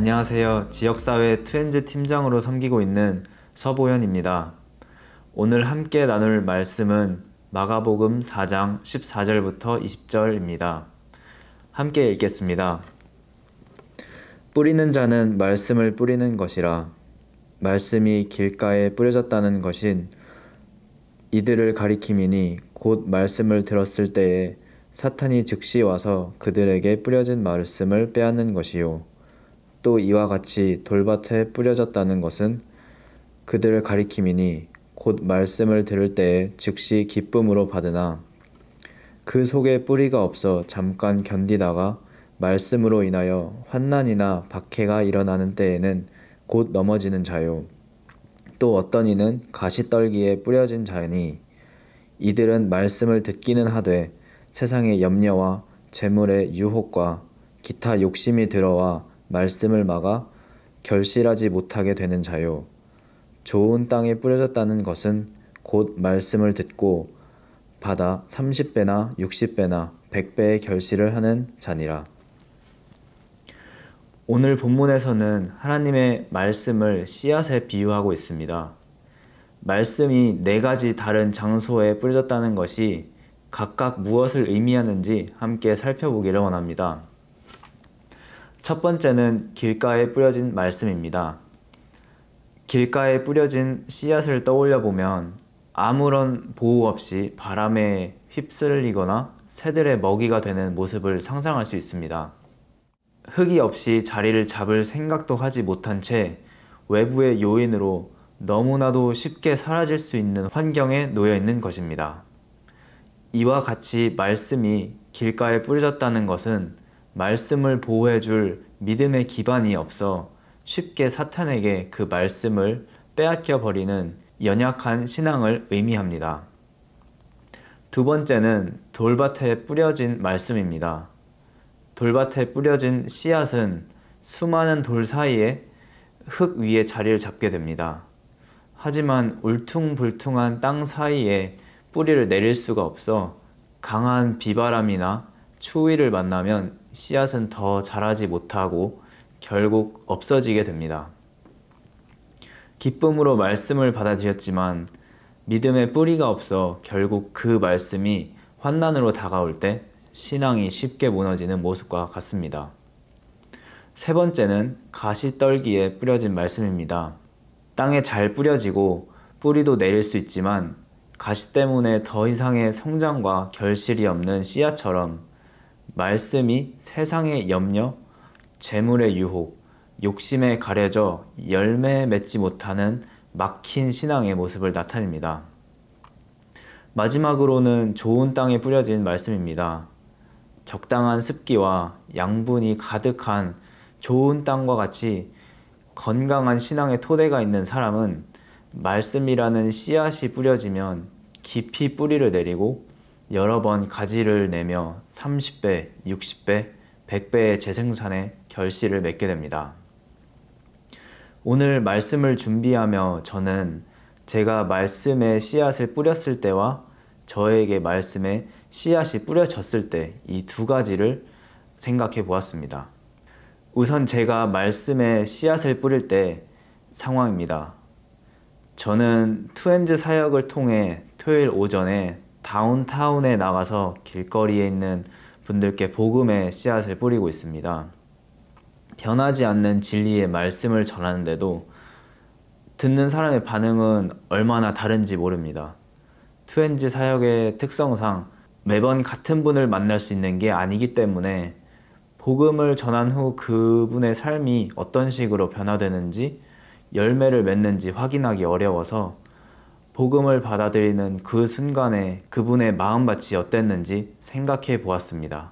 안녕하세요. 지역사회 투엔즈 팀장으로 섬기고 있는 서보현입니다. 오늘 함께 나눌 말씀은 마가복음 4장 14절부터 20절입니다. 함께 읽겠습니다. 뿌리는 자는 말씀을 뿌리는 것이라. 말씀이 길가에 뿌려졌다는 것인 이들을 가리킴이니 곧 말씀을 들었을 때에 사탄이 즉시 와서 그들에게 뿌려진 말씀을 빼앗는 것이요. 또 이와 같이 돌밭에 뿌려졌다는 것은 그들을 가리킴이니 곧 말씀을 들을 때에 즉시 기쁨으로 받으나 그 속에 뿌리가 없어 잠깐 견디다가 말씀으로 인하여 환난이나 박해가 일어나는 때에는 곧 넘어지는 자요. 또 어떤 이는 가시떨기에 뿌려진 자니 이들은 말씀을 듣기는 하되 세상의 염려와 재물의 유혹과 기타 욕심이 들어와 말씀을 막아 결실하지 못하게 되는 자요. 좋은 땅에 뿌려졌다는 것은 곧 말씀을 듣고 받아 30배나 60배나 100배의 결실을 하는 자니라. 오늘 본문에서는 하나님의 말씀을 씨앗에 비유하고 있습니다. 말씀이 4가지 다른 장소에 뿌려졌다는 것이 각각 무엇을 의미하는지 함께 살펴보기를 원합니다. 첫 번째는 길가에 뿌려진 말씀입니다. 길가에 뿌려진 씨앗을 떠올려 보면 아무런 보호 없이 바람에 휩쓸리거나 새들의 먹이가 되는 모습을 상상할 수 있습니다. 흙이 없이 자리를 잡을 생각도 하지 못한 채 외부의 요인으로 너무나도 쉽게 사라질 수 있는 환경에 놓여 있는 것입니다. 이와 같이 말씀이 길가에 뿌려졌다는 것은 말씀을 보호해줄 믿음의 기반이 없어 쉽게 사탄에게 그 말씀을 빼앗겨 버리는 연약한 신앙을 의미합니다. 두 번째는 돌밭에 뿌려진 말씀입니다. 돌밭에 뿌려진 씨앗은 수많은 돌 사이에 흙 위에 자리를 잡게 됩니다. 하지만 울퉁불퉁한 땅 사이에 뿌리를 내릴 수가 없어 강한 비바람이나 추위를 만나면 씨앗은 더 자라지 못하고 결국 없어지게 됩니다. 기쁨으로 말씀을 받아들였지만 믿음의 뿌리가 없어 결국 그 말씀이 환난으로 다가올 때 신앙이 쉽게 무너지는 모습과 같습니다. 세 번째는 가시떨기에 뿌려진 말씀입니다. 땅에 잘 뿌려지고 뿌리도 내릴 수 있지만 가시 때문에 더 이상의 성장과 결실이 없는 씨앗처럼 말씀이 세상의 염려, 재물의 유혹, 욕심에 가려져 열매 맺지 못하는 막힌 신앙의 모습을 나타냅니다. 마지막으로는 좋은 땅에 뿌려진 말씀입니다. 적당한 습기와 양분이 가득한 좋은 땅과 같이 건강한 신앙의 토대가 있는 사람은 말씀이라는 씨앗이 뿌려지면 깊이 뿌리를 내리고 여러 번 가지를 내며 30배, 60배, 100배의 재생산의 결실을 맺게 됩니다. 오늘 말씀을 준비하며 저는 제가 말씀의 씨앗을 뿌렸을 때와 저에게 말씀의 씨앗이 뿌려졌을 때 이 2가지를 생각해 보았습니다. 우선 제가 말씀의 씨앗을 뿌릴 때 상황입니다. 저는 투엔즈 사역을 통해 토요일 오전에 다운타운에 나가서 길거리에 있는 분들께 복음의 씨앗을 뿌리고 있습니다. 변하지 않는 진리의 말씀을 전하는데도 듣는 사람의 반응은 얼마나 다른지 모릅니다. 투엔즈 사역의 특성상 매번 같은 분을 만날 수 있는 게 아니기 때문에 복음을 전한 후 그분의 삶이 어떤 식으로 변화되는지 열매를 맺는지 확인하기 어려워서 복음을 받아들이는 그 순간에 그분의 마음밭이 어땠는지 생각해 보았습니다.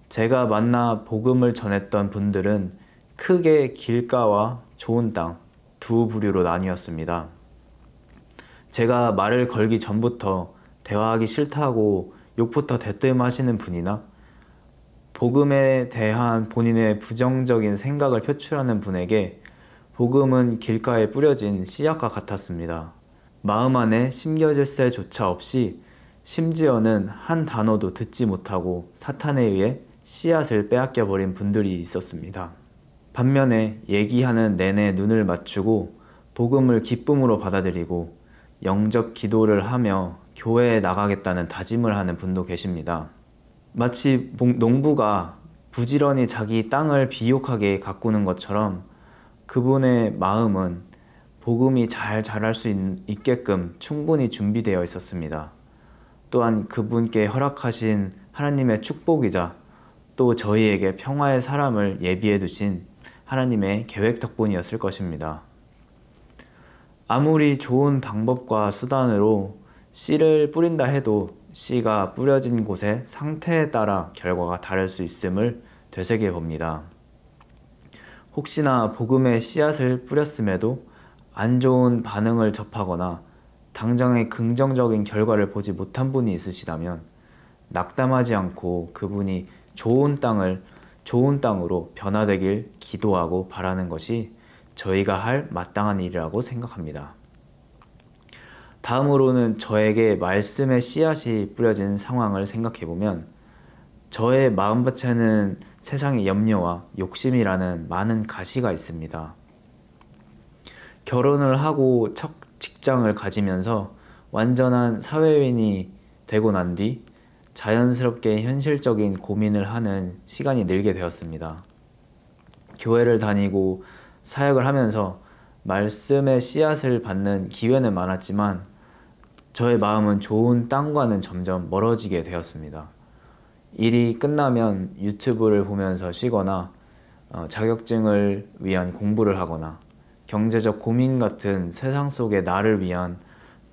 제가 만나 복음을 전했던 분들은 크게 길가와 좋은 땅 2부류로 나뉘었습니다. 제가 말을 걸기 전부터 대화하기 싫다고 욕부터 대뜸 하시는 분이나 복음에 대한 본인의 부정적인 생각을 표출하는 분에게 복음은 길가에 뿌려진 씨앗과 같았습니다. 마음 안에 심겨질 새조차 없이 심지어는 한 단어도 듣지 못하고 사탄에 의해 씨앗을 빼앗겨 버린 분들이 있었습니다. 반면에 얘기하는 내내 눈을 맞추고 복음을 기쁨으로 받아들이고 영접 기도를 하며 교회에 나가겠다는 다짐을 하는 분도 계십니다. 마치 농부가 부지런히 자기 땅을 비옥하게 가꾸는 것처럼 그분의 마음은 복음이 잘 자랄 수 있게끔 충분히 준비되어 있었습니다. 또한 그분께 허락하신 하나님의 축복이자 또 저희에게 평화의 사람을 예비해 두신 하나님의 계획 덕분이었을 것입니다. 아무리 좋은 방법과 수단으로 씨를 뿌린다 해도 씨가 뿌려진 곳의 상태에 따라 결과가 다를 수 있음을 되새겨 봅니다. 혹시나 복음의 씨앗을 뿌렸음에도 안 좋은 반응을 접하거나 당장의 긍정적인 결과를 보지 못한 분이 있으시다면 낙담하지 않고 그분이 좋은 땅으로 변화되길 기도하고 바라는 것이 저희가 할 마땅한 일이라고 생각합니다. 다음으로는 저에게 말씀의 씨앗이 뿌려진 상황을 생각해보면 저의 마음밭에는 세상의 염려와 욕심이라는 많은 가시가 있습니다. 결혼을 하고 첫 직장을 가지면서 완전한 사회인이 되고 난 뒤 자연스럽게 현실적인 고민을 하는 시간이 늘게 되었습니다. 교회를 다니고 사역을 하면서 말씀의 씨앗을 받는 기회는 많았지만 저의 마음은 좋은 땅과는 점점 멀어지게 되었습니다. 일이 끝나면 유튜브를 보면서 쉬거나 자격증을 위한 공부를 하거나 경제적 고민 같은 세상 속의 나를 위한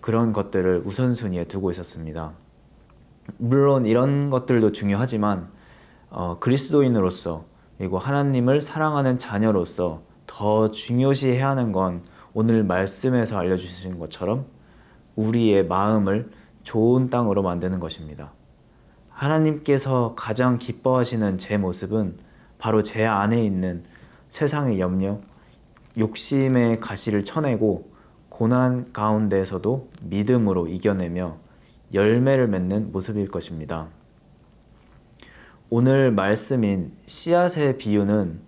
그런 것들을 우선순위에 두고 있었습니다. 물론 이런 것들도 중요하지만 그리스도인으로서 그리고 하나님을 사랑하는 자녀로서 더 중요시해야 하는 건 오늘 말씀에서 알려주신 것처럼 우리의 마음을 좋은 땅으로 만드는 것입니다. 하나님께서 가장 기뻐하시는 제 모습은 바로 제 안에 있는 세상의 염려, 욕심의 가시를 쳐내고 고난 가운데에서도 믿음으로 이겨내며 열매를 맺는 모습일 것입니다. 오늘 말씀인 씨앗의 비유는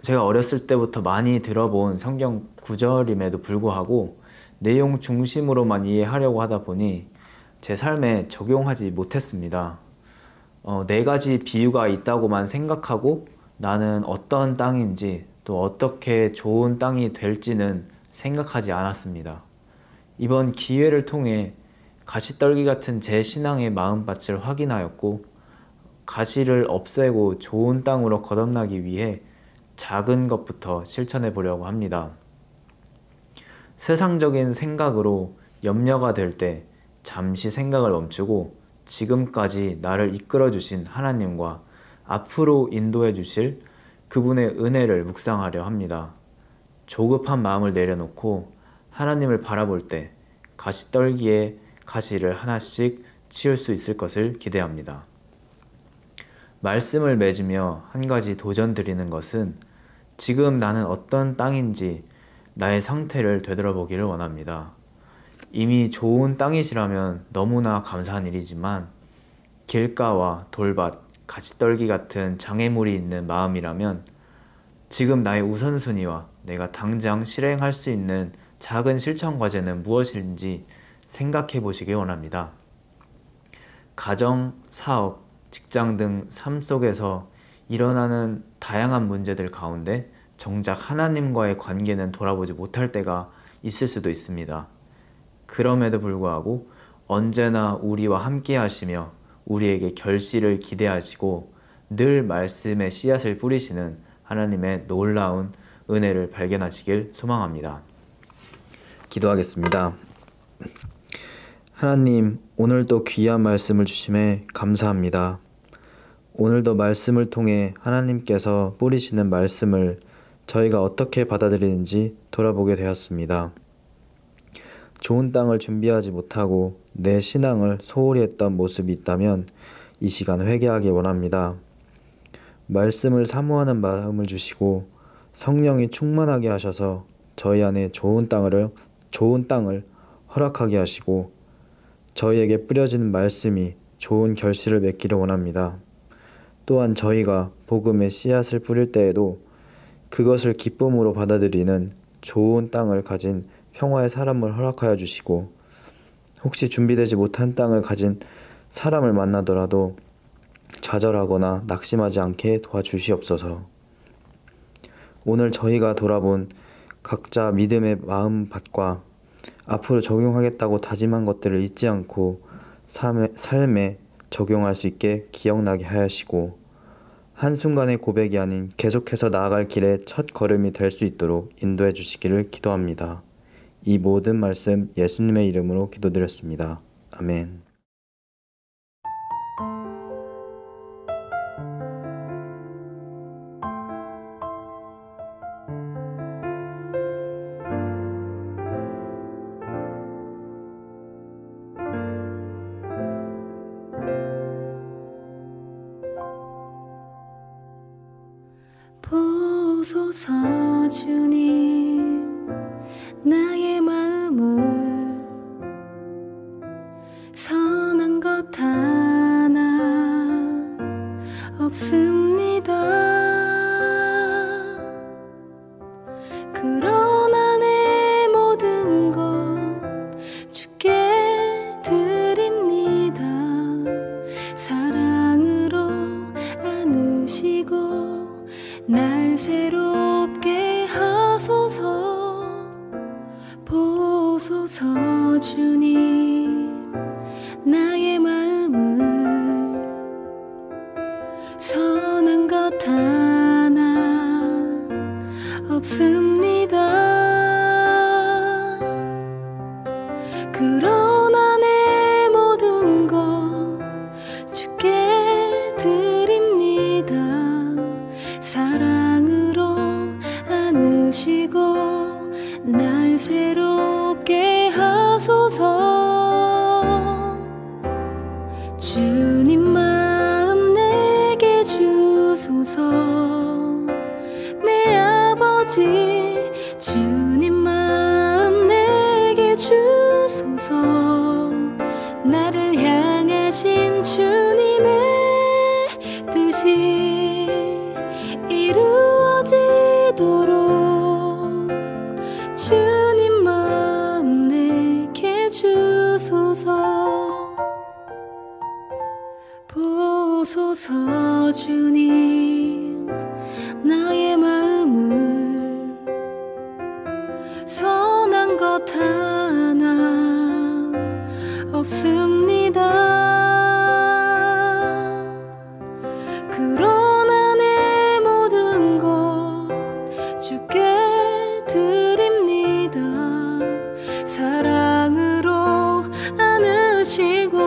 제가 어렸을 때부터 많이 들어본 성경 구절임에도 불구하고 내용 중심으로만 이해하려고 하다 보니 제 삶에 적용하지 못했습니다. 4가지 비유가 있다고만 생각하고 나는 어떤 땅인지 또 어떻게 좋은 땅이 될지는 생각하지 않았습니다. 이번 기회를 통해 가시떨기 같은 제 신앙의 마음밭을 확인하였고 가시를 없애고 좋은 땅으로 거듭나기 위해 작은 것부터 실천해 보려고 합니다. 세상적인 생각으로 염려가 될 때 잠시 생각을 멈추고 지금까지 나를 이끌어 주신 하나님과 앞으로 인도해 주실 그분의 은혜를 묵상하려 합니다. 조급한 마음을 내려놓고 하나님을 바라볼 때 가시떨기에 가시를 하나씩 치울 수 있을 것을 기대합니다. 말씀을 맺으며 한 가지 도전 드리는 것은 지금 나는 어떤 땅인지 나의 상태를 되돌아보기를 원합니다. 이미 좋은 땅이시라면 너무나 감사한 일이지만 길가와 돌밭, 가시떨기 같은 장애물이 있는 마음이라면 지금 나의 우선순위와 내가 당장 실행할 수 있는 작은 실천 과제는 무엇인지 생각해 보시기 원합니다. 가정, 사업, 직장 등 삶 속에서 일어나는 다양한 문제들 가운데 정작 하나님과의 관계는 돌아보지 못할 때가 있을 수도 있습니다. 그럼에도 불구하고 언제나 우리와 함께 하시며 우리에게 결실을 기대하시고 늘 말씀의 씨앗을 뿌리시는 하나님의 놀라운 은혜를 발견하시길 소망합니다. 기도하겠습니다. 하나님, 오늘도 귀한 말씀을 주심에 감사합니다. 오늘도 말씀을 통해 하나님께서 뿌리시는 말씀을 저희가 어떻게 받아들이는지 돌아보게 되었습니다. 좋은 땅을 준비하지 못하고 내 신앙을 소홀히 했던 모습이 있다면 이 시간 회개하기 원합니다. 말씀을 사모하는 마음을 주시고 성령이 충만하게 하셔서 저희 안에 좋은 땅을 허락하게 하시고 저희에게 뿌려지는 말씀이 좋은 결실을 맺기를 원합니다. 또한 저희가 복음의 씨앗을 뿌릴 때에도 그것을 기쁨으로 받아들이는 좋은 땅을 가진 평화의 사람을 허락하여 주시고, 혹시 준비되지 못한 땅을 가진 사람을 만나더라도 좌절하거나 낙심하지 않게 도와주시옵소서. 오늘 저희가 돌아본 각자 믿음의 마음밭과 앞으로 적용하겠다고 다짐한 것들을 잊지 않고 삶에 적용할 수 있게 기억나게 하시고, 한순간의 고백이 아닌 계속해서 나아갈 길의 첫 걸음이 될 수 있도록 인도해 주시기를 기도합니다. 이 모든 말씀 예수님의 이름으로 기도드렸습니다. 아멘. 보소서 주님, 나의 마음을 선한 것 하나 없습니다. 그러나 내 모든 것 주께 드립니다. 사랑으로 안으시고 날 새롭게 하소서. 보소서 주님, 나의 마음을 선한 것 하나 없습니다. 그러나 내 모든 것 주께 드립니다. 사랑으로 안으시고 날 새롭게 하소서. 주님 마음 내게 주소서. 내 아버지 주님 마음 내게 주소서. 나를 향하신 주님의 뜻이 이루어지도록 주님 마음 내게 주소서. 보소서 주님, 나의 마음을 선한 것 하나 없습니다. 그러나 내 모든 것 주께 드립니다. 사랑으로 안으시고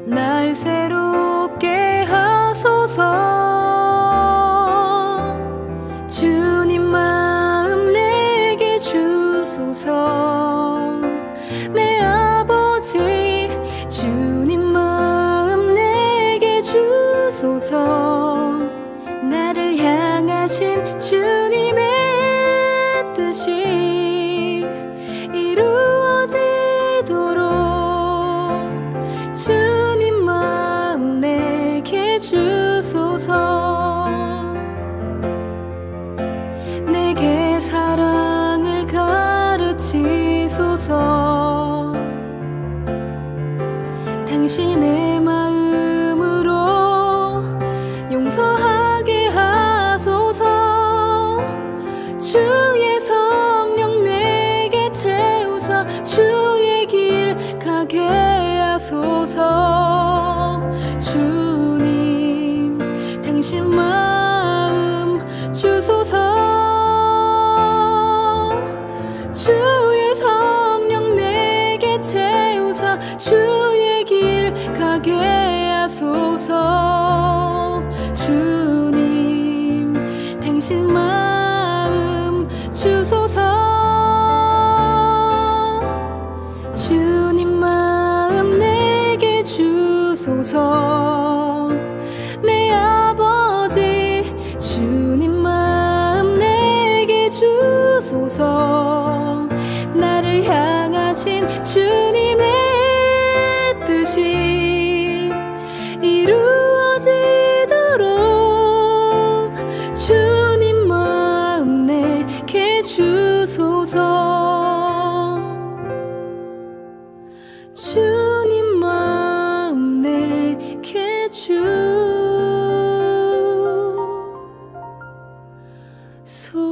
날 새롭게 하소서. 주님 마음 내게 주소서. 내 아버지 주님 마음 내게 주소서. 나를 향하신 주님의 뜻이 이루어지도록 주님 마음 내게 주소서. 내게 사랑을 가르치소서. 당신의 마음으로 용서하게 하소서. 주의 성령 내게 채우사 주의 길 가게 하소서. 주님 당신 마음 주소서. 주의 성령 내게 채우사 주의 길 가게 하소서. 주님 당신 마음 주소서. 주님 마음 내게 주소서. 내 아버지 주님 마음 내게 주소서. 나를 향하신 주님의 뜻이 이루어지도록 주님 마음 소